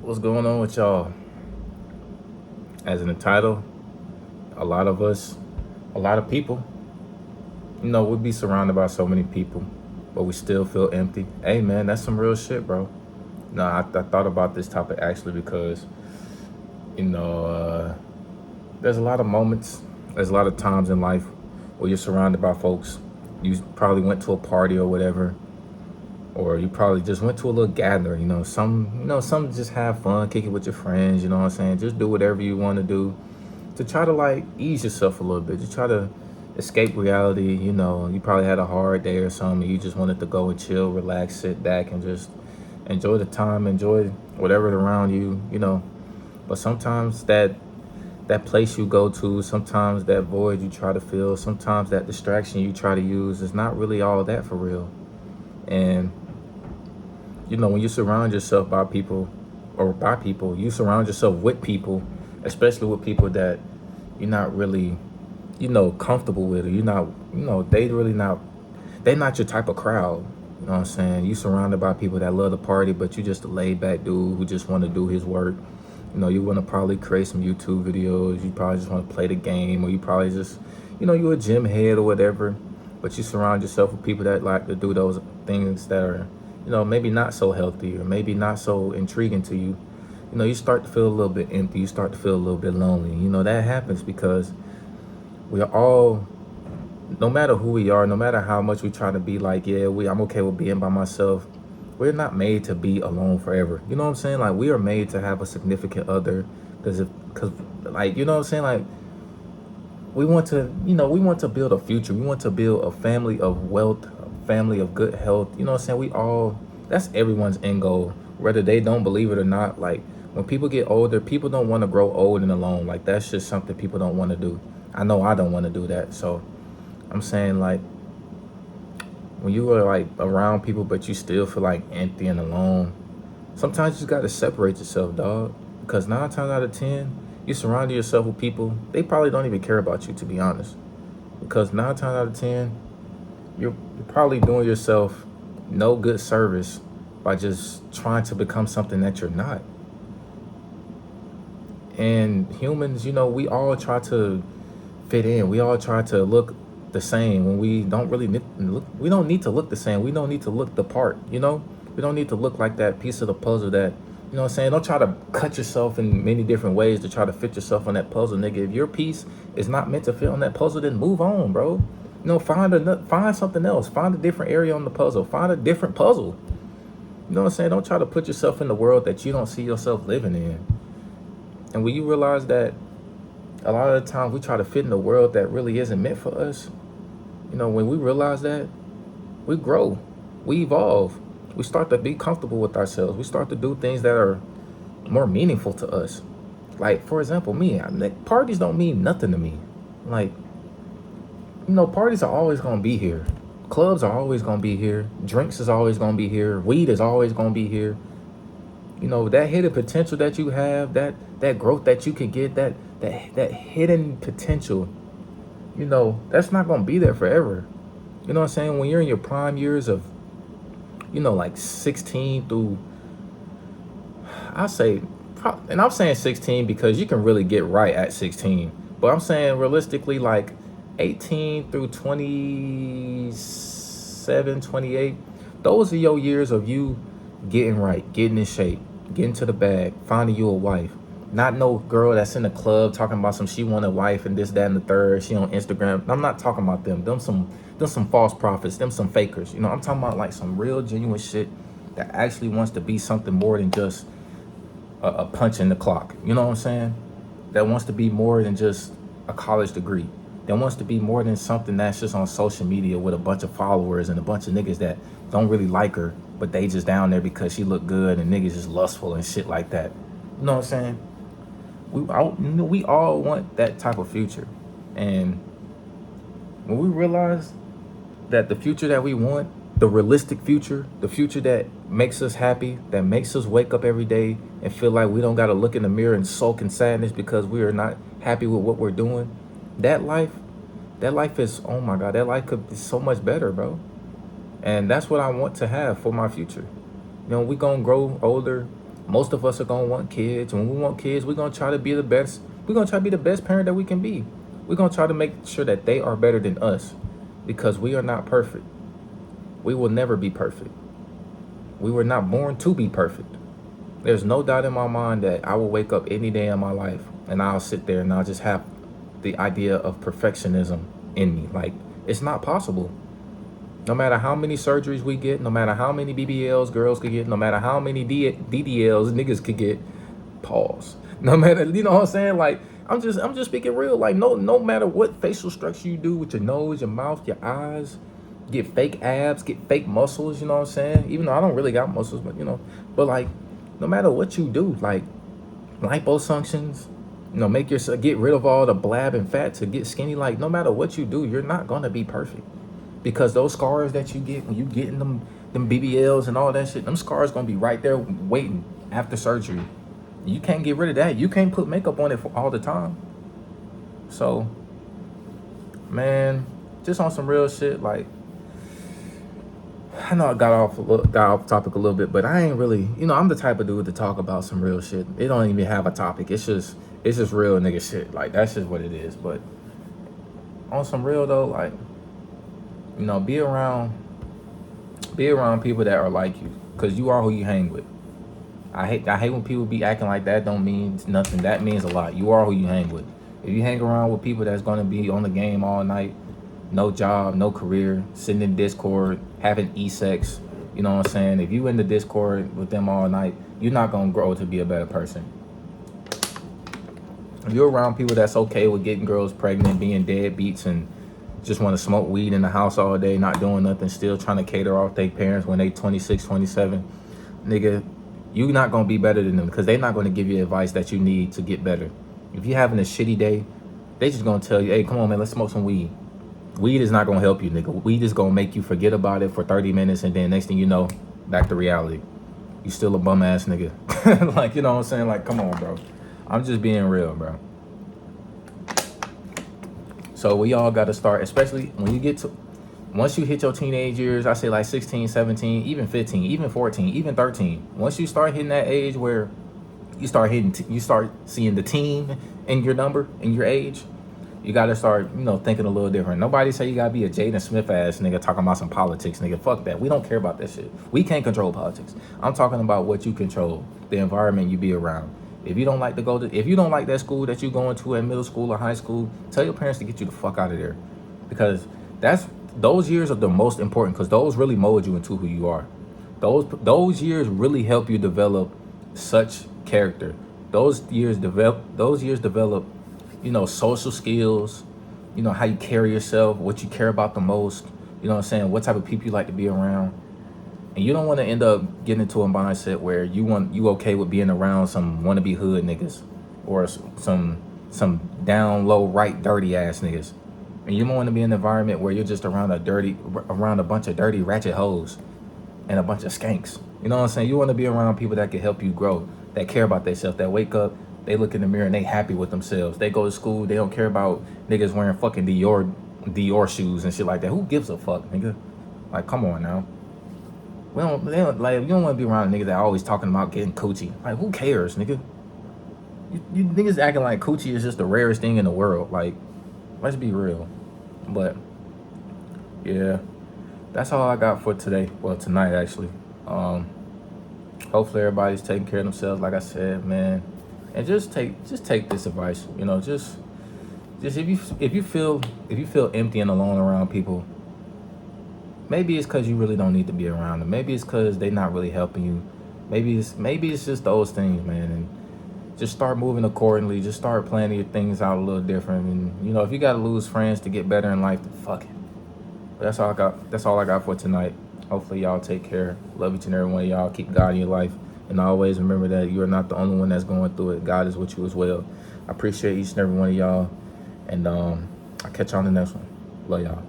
What's going on with y'all? As in the title, a lot of us, a lot of people, we'd be surrounded by so many people, but we still feel empty. Hey, man, that's some real shit, bro. No, I thought about this topic actually because, you know, uh, there's a lot of moments, there's a lot of times in life where you're surrounded by folks. You probably went to a party or whatever, or you probably just went to a little gathering. Some just have fun, kick it with your friends. You know what I'm saying? Just do whatever you want to do to try to like ease yourself a little bit, to try to escape reality. You probably had a hard day or something. You just wanted to go and chill, relax, sit back, and just enjoy the time, enjoy whatever's around you. But sometimes that place you go to, sometimes that void you try to fill, sometimes that distraction you try to use is not really all that for real. And when you surround yourself by people, you surround yourself with people, especially with people that you're not really, comfortable with, or you're not, they not your type of crowd. You know what I'm saying? You surrounded by people that love to party, but you just a laid back dude who just want to do his work. You want to probably create some YouTube videos. You probably just want to play the game, or you probably just, you're a gym head or whatever. But you surround yourself with people that like to do those things that are, maybe not so healthy or maybe not so intriguing to you. You start to feel a little bit empty. You start to feel a little bit lonely. That happens because we are all, no matter who we are, no matter how much we try to be like, yeah, I'm okay with being by myself. We're not made to be alone forever. You know what I'm saying? Like, we are made to have a significant other because like, you know what I'm saying? Like, we want to build a future. We want to build a family of wealth, a family of good health. You know what I'm saying? That's everyone's end goal, whether they don't believe it or not. Like, when people get older, people don't want to grow old and alone. Like, that's just something people don't want to do. I know I don't want to do that. So I'm saying, like, when you are like around people, but you still feel like empty and alone, sometimes you just got to separate yourself, dog. Because 9 times out of 10, you surround yourself with people, they probably don't even care about you, to be honest. Because 9 times out of 10, you're probably doing yourself no good service by just trying to become something that you're not. And humans, we all try to fit in. We all try to look the same when we don't really look. We don't need to look the same. We don't need to look the part. We don't need to look like that piece of the puzzle that, what I'm saying. Don't try to cut yourself in many different ways to try to fit yourself on that puzzle, nigga. If your piece is not meant to fit on that puzzle, then move on, bro. Find something else. Find a different area on the puzzle. Find a different puzzle. You know what I'm saying? Don't try to put yourself in the world that you don't see yourself living in. And when you realize that a lot of the times we try to fit in a world that really isn't meant for us, when we realize that, we grow, we evolve, we start to be comfortable with ourselves. We start to do things that are more meaningful to us. Like, for example, me, like, parties don't mean nothing to me. Like, parties are always going to be here. Clubs are always going to be here. Drinks is always going to be here. Weed is always going to be here. That hidden potential that you have, that growth that you can get, that hidden potential, that's not going to be there forever. You know what I'm saying? When you're in your prime years of, like 16 through, I say, and I'm saying 16 because you can really get right at 16. But I'm saying realistically, like 18 through 27, 28, those are your years of you getting right, getting in shape, getting to the bag, finding you a wife. Not no girl that's in the club talking about she want a wife and this, that, and the third. She on Instagram. I'm not talking about them. Them some false prophets. Them some fakers. I'm talking about like some real genuine shit that actually wants to be something more than just a punch in the clock. You know what I'm saying? That wants to be more than just a college degree. That wants to be more than something that's just on social media with a bunch of followers and a bunch of niggas that don't really like her, but they just down there because she look good and niggas just lustful and shit like that. You know what I'm saying? We all want that type of future. And when we realize that the future that we want, the realistic future, the future that makes us happy, that makes us wake up every day and feel like we don't got to look in the mirror and sulk in sadness because we are not happy with what we're doing, that life is, oh my God, that life could be so much better, bro. And that's what I want to have for my future. We gonna grow older. Most of us are gonna want kids. When we want kids, we're gonna try to be the best. We're gonna try to be the best parent that we can be. We're gonna try to make sure that they are better than us, because we are not perfect. We will never be perfect. We were not born to be perfect. There's no doubt in my mind that I will wake up any day in my life and I'll sit there and I'll just have the idea of perfectionism in me. Like, it's not possible. No matter how many surgeries we get, no matter how many BBLs girls could get, no matter how many DDLs niggas could get, pause. No matter, you know what I'm saying? Like, I'm just speaking real. Like, no matter what facial structure you do with your nose, your mouth, your eyes, get fake abs, get fake muscles, you know what I'm saying? Even though I don't really got muscles, but but like, no matter what you do, like liposuctions, make yourself, get rid of all the blab and fat to get skinny. Like, no matter what you do, you're not gonna be perfect, because those scars that you get when you getting them BBLs and all that shit, them scars gonna be right there waiting after surgery. You can't get rid of that. You can't put makeup on it for all the time. So, man, just on some real shit, like, I know I got off topic a little bit, but I ain't really, I'm the type of dude to talk about some real shit. It don't even have a topic. It's just real nigga shit. Like, that's just what it is. But on some real though, like, be around people that are like you, because you are who you hang with. I hate when people be acting like that don't mean nothing. That means a lot. You are who you hang with. If you hang around with people that's gonna be on the game all night, no job, no career, sitting in Discord, having e-sex, you know what I'm saying? If you in the Discord with them all night, you're not gonna grow to be a better person. If you're around people that's okay with getting girls pregnant, being deadbeats, and just want to smoke weed in the house all day, not doing nothing, still trying to cater off their parents when they 26, 27, nigga, you're not gonna be better than them, because they're not gonna give you advice that you need to get better. If you're having a shitty day, they just gonna tell you, hey, come on, man, let's smoke some weed. Weed is not gonna help you, nigga. Weed is gonna make you forget about it for 30 minutes, and then next thing you know, back to reality. You still a bum ass nigga. Like, you know what I'm saying? Like, come on, bro. I'm just being real, bro. So we all gotta start, especially when you get to, once you hit your teenage years, I say like 16, 17, even 15, even 14, even 13. Once you start hitting that age where you start seeing the teen in your number, in your age, you gotta start, thinking a little different. Nobody say you gotta be a Jaden Smith ass nigga talking about some politics, nigga. Fuck that. We don't care about that shit. We can't control politics. I'm talking about what you control, the environment you be around. If you don't like if you don't like that school that you going to at middle school or high school, tell your parents to get you the fuck out of there, because those years are the most important, because those really mold you into who you are. Those years really help you develop such character. Those years develop, social skills, how you carry yourself, what you care about the most, you know what I'm saying, what type of people you like to be around. And you don't want to end up getting into a mindset where you okay with being around some wannabe hood niggas, or some down low right dirty ass niggas. And you don't want to be in an environment where you're just around a bunch of dirty ratchet hoes and a bunch of skanks. You know what I'm saying? You want to be around people that can help you grow, that care about themselves, that wake up, they look in the mirror and they happy with themselves. They go to school, they don't care about niggas wearing fucking Dior shoes and shit like that. Who gives a fuck, nigga? Like, come on now. You don't want to be around a nigga that always talking about getting coochie. Like, who cares, nigga? You niggas acting like coochie is just the rarest thing in the world. Like, let's be real. But yeah, that's all I got for today. Well, tonight actually. Hopefully everybody's taking care of themselves, like I said, man. And just take this advice. Just if you feel empty and alone around people, maybe it's because you really don't need to be around them. Maybe it's because they're not really helping you. Maybe it's just those things, man. And just start moving accordingly. Just start planning your things out a little different. And if you gotta lose friends to get better in life, then fuck it. But that's all I got. That's all I got for tonight. Hopefully y'all take care. Love each and every one of y'all. Keep God in your life. And always remember that you are not the only one that's going through it. God is with you as well. I appreciate each and every one of y'all. And I'll catch y'all on the next one. Love y'all.